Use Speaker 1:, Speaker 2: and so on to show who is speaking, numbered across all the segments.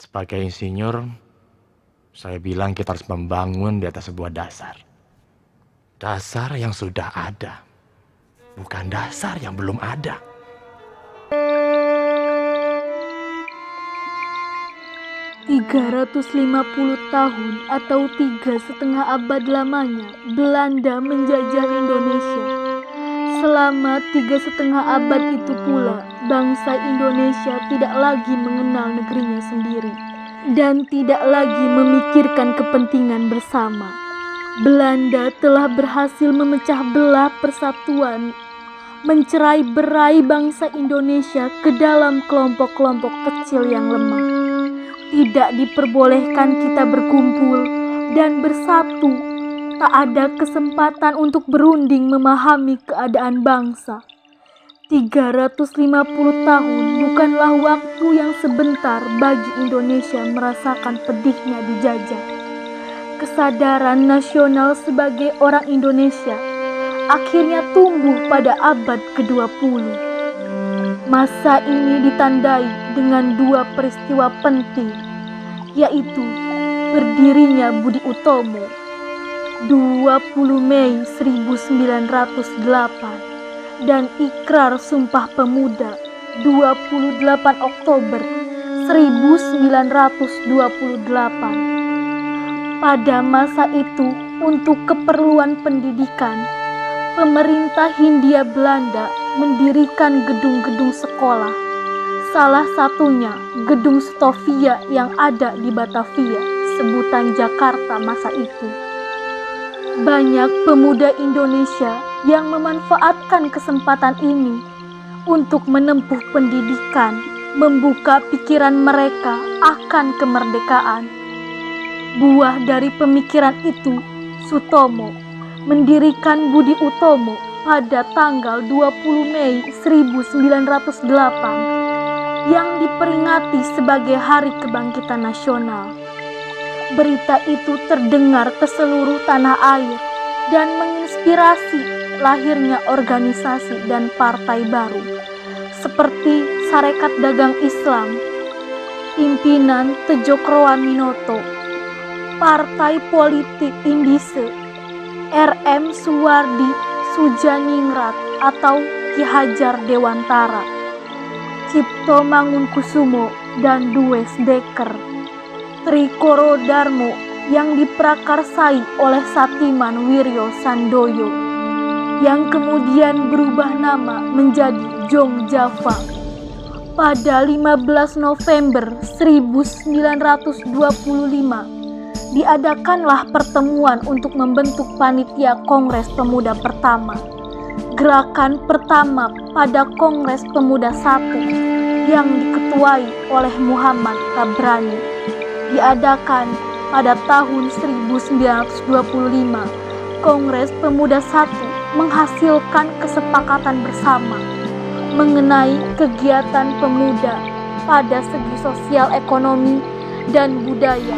Speaker 1: Sebagai insinyur, saya bilang kita harus membangun di atas sebuah dasar. Dasar yang sudah ada, bukan dasar yang belum ada.
Speaker 2: "350 tahun atau 3,5 abad lamanya Belanda menjajah Indonesia. Selama 3,5 abad itu pula, bangsa Indonesia tidak lagi mengenal negerinya sendiri dan tidak lagi memikirkan kepentingan bersama. Belanda telah berhasil memecah belah persatuan, mencerai-berai bangsa Indonesia ke dalam kelompok-kelompok kecil yang lemah. Tidak diperbolehkan kita berkumpul dan bersatu. Tak ada kesempatan untuk berunding memahami keadaan bangsa. 350 tahun bukanlah waktu yang sebentar bagi Indonesia merasakan pedihnya dijajah. Kesadaran nasional sebagai orang Indonesia akhirnya tumbuh pada abad ke-20. Masa ini ditandai dengan dua peristiwa penting, yaitu berdirinya Budi Utomo 20 Mei 1908 dan Ikrar Sumpah Pemuda 28 Oktober 1928. Pada masa itu, untuk keperluan pendidikan, pemerintah Hindia Belanda mendirikan gedung-gedung sekolah, salah satunya Gedung Stovia yang ada di Batavia, sebutan Jakarta masa itu. Banyak pemuda Indonesia yang memanfaatkan kesempatan ini untuk menempuh pendidikan, membuka pikiran mereka akan kemerdekaan. Buah dari pemikiran itu, Sutomo mendirikan Budi Utomo pada tanggal 20 Mei 1908 yang diperingati sebagai Hari Kebangkitan Nasional. Berita itu terdengar ke seluruh tanah air dan menginspirasi lahirnya organisasi dan partai baru seperti Sarekat Dagang Islam, pimpinan Tejokroaminoto, Partai Politik Indise, R.M. Suwardi Sujaningrat atau Ki Hajar Dewantara, Cipto Mangunkusumo dan Dues Dekker, Trikoro Darmo yang diprakarsai oleh Satiman Wiryo Sandoyo, yang kemudian berubah nama menjadi Jong Java. Pada 15 November 1925, diadakanlah pertemuan untuk membentuk panitia Kongres Pemuda pertama. Gerakan pertama pada Kongres Pemuda I yang diketuai oleh Muhammad Tabrani diadakan pada tahun 1925. Kongres Pemuda I menghasilkan kesepakatan bersama mengenai kegiatan pemuda pada segi sosial, ekonomi, dan budaya.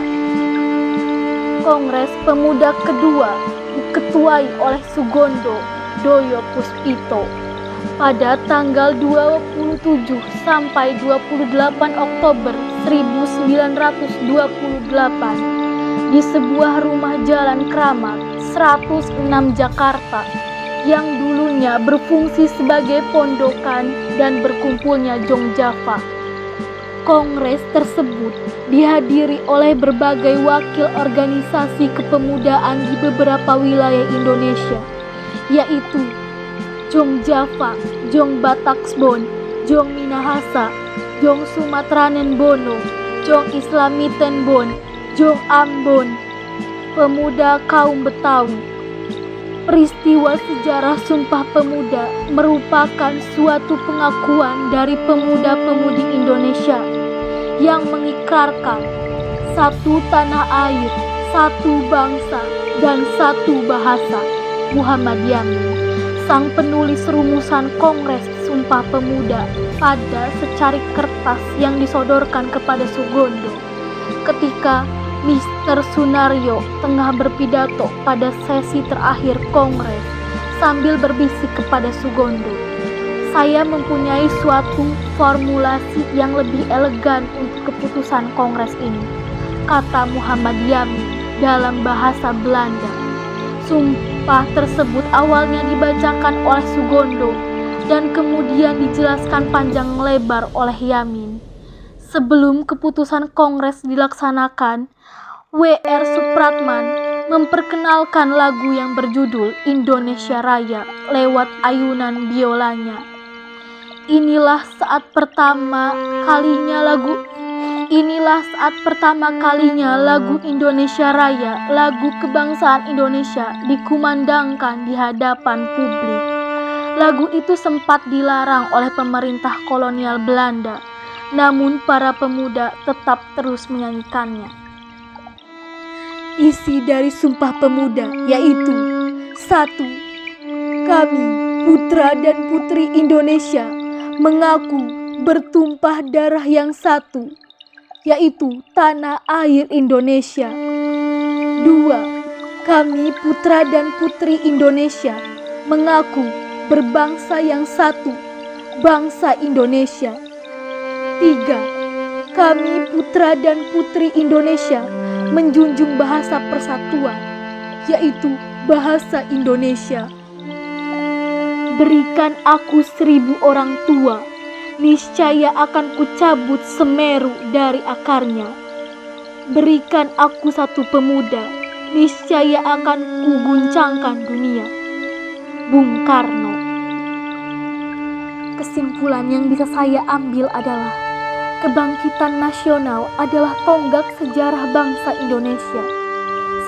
Speaker 2: Kongres Pemuda kedua diketuai oleh Sugondo Doyo Puspito pada tanggal 27 sampai 28 Oktober 1928 di sebuah rumah Jalan Kramat 106 Jakarta yang dulunya berfungsi sebagai pondokan dan berkumpulnya Jong Java. Kongres tersebut dihadiri oleh berbagai wakil organisasi kepemudaan di beberapa wilayah Indonesia, yaitu Jong Java, Jong Bataksbon, Jong Minahasa, Jong Sumatranen Bono, Jong Islamiten Bon, Jong Ambon, pemuda kaum Betawi. Peristiwa sejarah Sumpah Pemuda merupakan suatu pengakuan dari pemuda-pemudi Indonesia yang mengikrarkan satu tanah air, satu bangsa, dan satu bahasa. Muhammad Yamin, sang penulis rumusan Kongres Sumpah Pemuda, pada secarik kertas yang disodorkan kepada Sugondo ketika Mr. Sunaryo tengah berpidato pada sesi terakhir Kongres sambil berbisik kepada Sugondo, "Saya mempunyai suatu formulasi yang lebih elegan untuk keputusan Kongres ini, kata Muhammad Yamin dalam bahasa Belanda. Sumpah tersebut awalnya dibacakan oleh Sugondo dan kemudian dijelaskan panjang lebar oleh Yamin. Sebelum keputusan Kongres dilaksanakan, W.R. Supratman memperkenalkan lagu yang berjudul Indonesia Raya lewat ayunan biolanya. Inilah saat pertama kalinya lagu Indonesia Raya, lagu kebangsaan Indonesia, dikumandangkan di hadapan publik. Lagu itu sempat dilarang oleh pemerintah kolonial Belanda, namun para pemuda tetap terus menyanyikannya. Isi dari Sumpah Pemuda yaitu 1. Kami, putra dan putri Indonesia, mengaku bertumpah darah yang satu, yaitu tanah air Indonesia. 2. Kami, putra dan putri Indonesia, mengaku berbangsa yang satu, bangsa Indonesia. 3. Kami, putra dan putri Indonesia, menjunjung bahasa persatuan, yaitu bahasa Indonesia. Berikan aku 1000 orang tua, niscaya akan kucabut Semeru dari akarnya. Berikan aku 1 pemuda, niscaya akan kuguncangkan dunia. Bung Karno. Kesimpulan yang bisa saya ambil adalah kebangkitan nasional adalah tonggak sejarah bangsa Indonesia.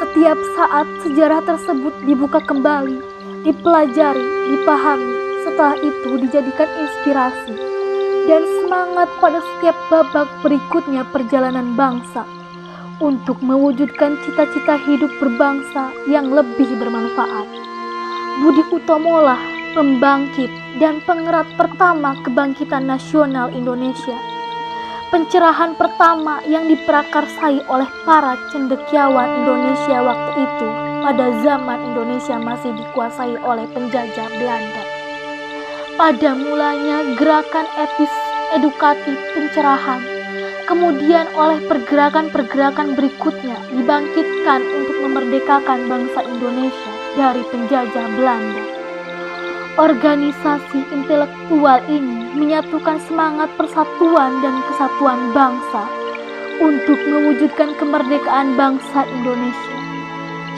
Speaker 2: Setiap saat sejarah tersebut dibuka kembali, dipelajari, dipahami, setelah itu dijadikan inspirasi dan semangat pada setiap babak berikutnya perjalanan bangsa untuk mewujudkan cita-cita hidup berbangsa yang lebih bermanfaat. Budi Utomolah pembangkit dan pengerat pertama kebangkitan nasional Indonesia. Pencerahan pertama yang diprakarsai oleh para cendekiawan Indonesia waktu itu pada zaman Indonesia masih dikuasai oleh penjajah Belanda. Pada mulanya gerakan etis edukatif pencerahan, kemudian oleh pergerakan-pergerakan berikutnya dibangkitkan untuk memerdekakan bangsa Indonesia dari penjajah Belanda. Organisasi intelektual ini menyatukan semangat persatuan dan kesatuan bangsa untuk mewujudkan kemerdekaan bangsa Indonesia.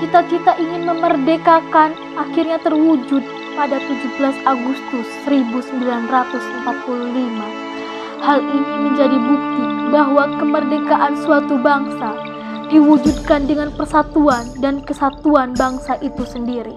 Speaker 2: Cita-cita ingin memerdekakan akhirnya terwujud pada 17 Agustus 1945. Hal ini menjadi bukti bahwa kemerdekaan suatu bangsa diwujudkan dengan persatuan dan kesatuan bangsa itu sendiri.